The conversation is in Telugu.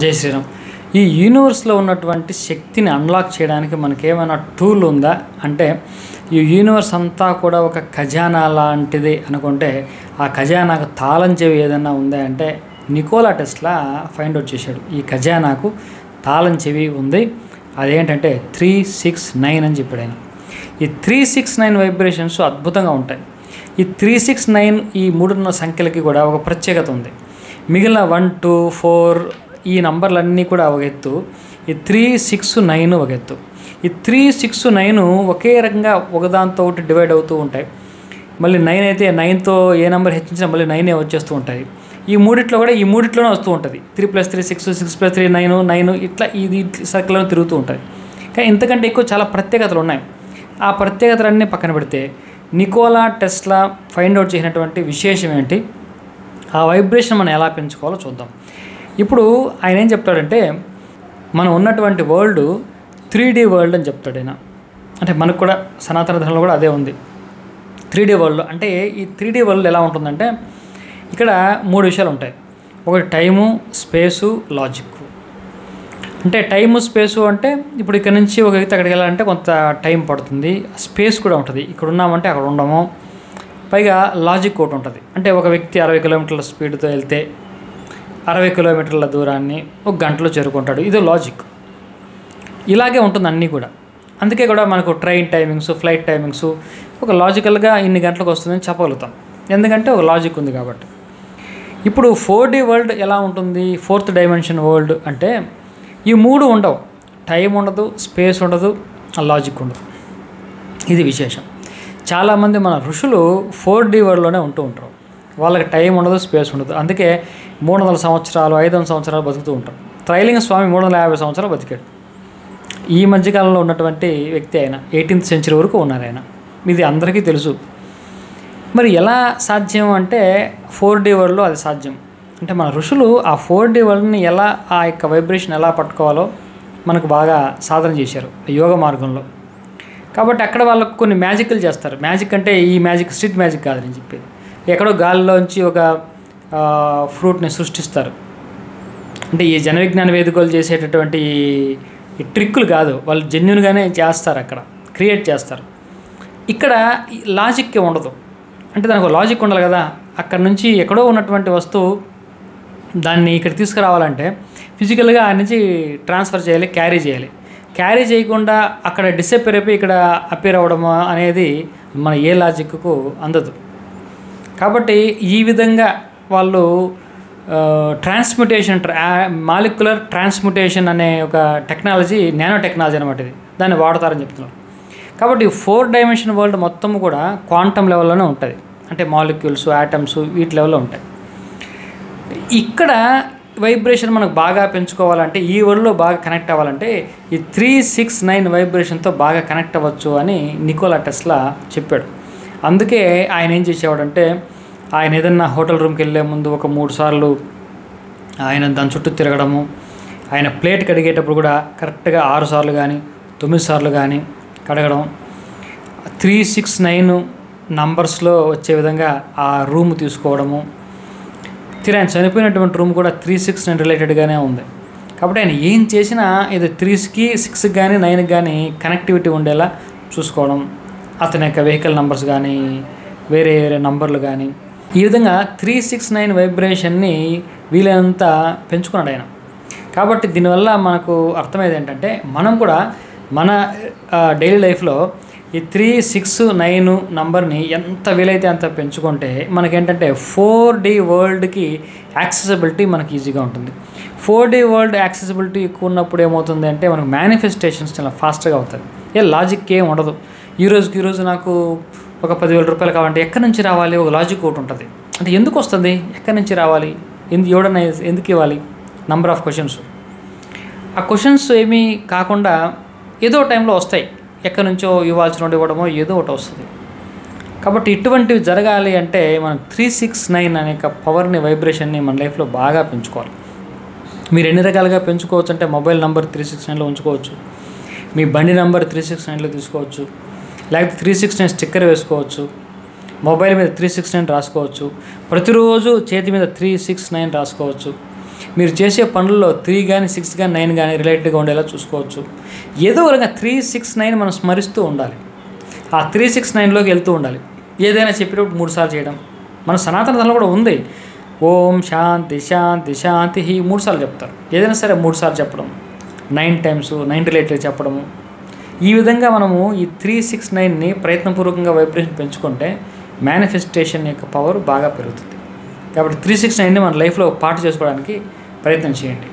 జై శ్రీరామ్. ఈ యూనివర్స్లో ఉన్నటువంటి శక్తిని అన్లాక్ చేయడానికి మనకేమైనా టూల్ ఉందా అంటే, ఈ యూనివర్స్ అంతా కూడా ఒక ఖజానా లాంటిది అనుకుంటే, ఆ ఖజానాకు తాళం చెవి ఏదైనా ఉందా అంటే నికోలా టెస్లా ఫైండ్ అవుట్ చేశాడు. ఈ ఖజానాకు తాళం చెవి ఉంది, అదేంటంటే 369 అని చెప్పాడు ఆయన. ఈ 369 వైబ్రేషన్స్ అద్భుతంగా ఉంటాయి. ఈ 369 ఈ మూడున్న సంఖ్యలకి కూడా ఒక ప్రత్యేకత ఉంది. మిగిలిన 1, 2, 4 ఈ నంబర్లన్నీ కూడా ఒక ఎత్తు, ఈ 369 ఒక ఎత్తు. ఈ 369 ఒకే రకంగా ఒకదాంతో ఒకటి డివైడ్ అవుతూ ఉంటాయి. మళ్ళీ 9 అయితే 9తో ఏ నెంబర్ హెచ్చించినా మళ్ళీ 9 వచ్చేస్తూ ఉంటాయి. ఈ మూడిట్లో కూడా ఈ మూడిట్లోనే వస్తూ ఉంటుంది. 3 + 3 6, 6 + 3 9, 9 ఇట్లా ఇది సర్కిల్లో తిరుగుతూ ఉంటాయి. కానీ ఇంతకంటే ఎక్కువ చాలా ప్రత్యేకతలు ఉన్నాయి. ఆ ప్రత్యేకతలన్నీ పక్కన పెడితే నికోలా టెస్లా ఫైండ్ అవుట్ చేసినటువంటి విశేషం ఏంటి, ఆ వైబ్రేషన్ మనం ఎలా పెంచుకోవాలో చూద్దాం. ఇప్పుడు ఆయన ఏం చెప్తాడంటే, మనం ఉన్నటువంటి వరల్డ్ 3D వరల్డ్ అని చెప్తాడు ఆయన. అంటే మనకు కూడా సనాతన ధర్మంలో కూడా అదే ఉంది, 3D వరల్డ్. అంటే ఈ 3D వరల్డ్ ఎలా ఉంటుందంటే, ఇక్కడ 3 విషయాలు ఉంటాయి. ఒకటి టైము, స్పేసు, లాజిక్. అంటే టైము స్పేసు అంటే ఇప్పుడు ఇక్కడ నుంచి ఒక వ్యక్తి అక్కడికి వెళ్ళాలంటే కొంత టైం పడుతుంది, స్పేస్ కూడా ఉంటుంది. ఇక్కడ ఉన్నామంటే అక్కడ ఉండము, పైగా లాజిక్ ఒకటి ఉంటుంది. అంటే ఒక వ్యక్తి 60 కిలోమీటర్ల స్పీడ్తో వెళ్తే 60 కిలోమీటర్ల దూరాన్ని ఒక గంటలో చేరుకుంటాడు, ఇది లాజిక్. ఇలాగే ఉంటుంది అన్నీ కూడా. అందుకే కూడా మనకు ట్రైన్ టైమింగ్స్, ఫ్లైట్ టైమింగ్స్ ఒక లాజికల్గా ఇన్ని గంటలకు వస్తుందని చెప్పగలుగుతాం, ఎందుకంటే ఒక లాజిక్ ఉంది కాబట్టి. ఇప్పుడు 4D వరల్డ్ ఎలా ఉంటుంది, 4th డైమెన్షన్ వరల్డ్ అంటే ఈ 3 ఉండవు. టైం ఉండదు, స్పేస్ ఉండదు, లాజిక్ ఉండదు. ఇది విశేషం. చాలామంది మన ఋషులు 4D వరల్డ్లోనే ఉంటూ ఉంటారు. వాళ్ళకి టైం ఉండదు, స్పేస్ ఉండదు. అందుకే 300 సంవత్సరాలు, 500 సంవత్సరాలు బతుకుతూ ఉంటారు. త్రైలింగ స్వామి 350 సంవత్సరాలు బతికాడు. ఈ మధ్యకాలంలో ఉన్నటువంటి వ్యక్తి ఆయన 18th సెంచరీ వరకు ఉన్నారు ఆయన. ఇది అందరికీ తెలుసు. మరి ఎలా సాధ్యం అంటే 4D వరల్డ్లో అది సాధ్యం. అంటే మన ఋషులు ఆ 4D వరల్డ్ని ఎలా, ఆ యొక్క వైబ్రేషన్ ఎలా పట్టుకోవాలో మనకు బాగా సాధన చేశారు యోగ మార్గంలో. కాబట్టి అక్కడ వాళ్ళకు కొన్ని మ్యాజిక్లు చేస్తారు. మ్యాజిక్ అంటే ఈ మ్యాజిక్ స్ట్రీట్ మ్యాజిక్ కాదని చెప్పేది. ఎక్కడో గాలిలోంచి ఒక ఫ్రూట్ని సృష్టిస్తారు. అంటే ఈ జన విజ్ఞాన వేదికలు చేసేటటువంటి ఈ ట్రిక్కులు కాదు, వాళ్ళు జెన్యున్గానే చేస్తారు, అక్కడ క్రియేట్ చేస్తారు. ఇక్కడ లాజిక్కే ఉండదు. అంటే దానికి లాజిక్ ఉండాలి కదా. అక్కడ నుంచి ఎక్కడో ఉన్నటువంటి వస్తువు దాన్ని ఇక్కడ తీసుకురావాలంటే ఫిజికల్గా ఆ నుంచి ట్రాన్స్ఫర్ చేయాలి, క్యారీ చేయాలి. క్యారీ చేయకుండా అక్కడ డిసప్పేర్ అయిపోయి ఇక్కడ అపేర్ అవ్వడం అనేది మన ఏ లాజిక్కు అందదు. కాబట్టి ఈ విధంగా వాళ్ళు ట్రాన్స్మ్యుటేషన్, మాలిక్యులర్ ట్రాన్స్మ్యుటేషన్ అనే ఒక టెక్నాలజీ, నానో టెక్నాలజీ అనమాట ఇది, దాన్ని వాడతారని చెప్తున్నారు. కాబట్టి 4 డైమెన్షన్ వరల్డ్ మొత్తం కూడా క్వాంటమ్ లెవెల్లోనే ఉంటుంది. అంటే మాలిక్యూల్స్, యాటమ్స్ వీటి లెవెల్లో ఉంటాయి. ఇక్కడ వైబ్రేషన్ మనకు బాగా పెంచుకోవాలంటే, ఈ వరల్డ్లో బాగా కనెక్ట్ అవ్వాలంటే ఈ 369 వైబ్రేషన్తో బాగా కనెక్ట్ అవ్వచ్చు అని నికోలా టెస్లా చెప్పాడు. అందుకే ఆయన ఏం చేసేవాడంటే, ఆయన ఏదన్నా హోటల్ రూమ్కి వెళ్ళే ముందు ఒక 3 సార్లు ఆయన దాని చుట్టూ తిరగడము, ఆయన ప్లేట్ కడిగేటప్పుడు కూడా కరెక్ట్గా 6 సార్లు కానీ 9 సార్లు కానీ కడగడం, 369 నంబర్స్లో వచ్చే విధంగా ఆ రూమ్ తీసుకోవడము. ఆయన చనిపోయినటువంటి రూమ్ కూడా 369 రిలేటెడ్గానే ఉంది. కాబట్టి ఆయన ఏం చేసినా ఇది 3కి 6కి కానీ 9కి కానీ కనెక్టివిటీ ఉండేలా చూసుకోవడం. అతని యొక్క వెహికల్ నంబర్స్ కానీ వేరే వేరే నంబర్లు కానీ ఈ విధంగా 369 వైబ్రేషన్ని వీలైనంత పెంచుకున్నాడు ఆయన. కాబట్టి దీనివల్ల మనకు అర్థమయ్యేది ఏంటంటే, మనం కూడా మన డైలీ లైఫ్లో ఈ 369 నంబర్ని ఎంత వీలైతే అంత పెంచుకుంటే మనకేంటంటే 4D వరల్డ్కి యాక్సెసిబిలిటీ మనకి ఈజీగా ఉంటుంది. 4D వరల్డ్ యాక్సెసిబిలిటీ ఎక్కువ ఉన్నప్పుడు ఏమవుతుంది అంటే మనకు మేనిఫెస్టేషన్స్ చాలా ఫాస్ట్గా అవుతుంది. లాజిక్ ఏం ఉండదు. ఈరోజు నాకు ఒక 10,000 రూపాయలు కావాలంటే ఎక్కడి నుంచి రావాలి, ఒక లాజిక్ ఒకటి ఉంటుంది. అంటే ఎందుకు వస్తుంది, ఎక్కడి నుంచి రావాలి, ఎవడన్నా ఎందుకు ఇవ్వాలి, నంబర్ ఆఫ్ క్వశ్చన్స్. ఆ క్వశ్చన్స్ ఏమీ కాకుండా ఏదో టైంలో వస్తాయి, ఎక్కడి నుంచో ఇవ్వాల్సిన ఇవ్వడమో ఏదో ఒకటి వస్తుంది. కాబట్టి ఇటువంటివి జరగాలి అంటే మనం 369 అనే పవర్ని, వైబ్రేషన్ని మన లైఫ్లో బాగా పెంచుకోవాలి. మీరు ఎన్ని రకాలుగా పెంచుకోవచ్చు అంటే, మొబైల్ నెంబర్ 369లో ఉంచుకోవచ్చు, మీ బండి నెంబర్ 369లో తీసుకోవచ్చు, లేకపోతే 369 స్టిక్కర్ వేసుకోవచ్చు, మొబైల్ మీద 369 రాసుకోవచ్చు, ప్రతిరోజు చేతి మీద 369 రాసుకోవచ్చు. మీరు చేసే పనుల్లో 3 కానీ 6 కానీ 9 కానీ రిలేటెడ్గా ఉండేలా చూసుకోవచ్చు. ఏదో ఒకగా 3, 6, 9 మనం స్మరిస్తూ ఉండాలి. ఆ 3, 6, 9లోకి వెళ్తూ ఉండాలి. ఏదైనా చెప్పేటప్పుడు 3 సార్లు చేయడం. మన సనాతన ధర్మంలో కూడా ఉంది. ఓం శాంతి శాంతి శాంతి 3 సార్లు చెప్తారు. ఏదైనా సరే 3 సార్లు చెప్పడం, 9 టైమ్స్ 9 రిలేటెడ్ చెప్పడము. ఈ విధంగా మనము ఈ 3, 6, 9ని ప్రయత్నపూర్వకంగా వైబ్రేషన్ పెంచుకుంటే మేనిఫెస్టేషన్ యొక్క పవర్ బాగా పెరుగుతుంది. కాబట్టి 3, 6, 9ని మన లైఫ్లో పార్ట్ చేసుకోవడానికి ప్రయత్నం చేయండి.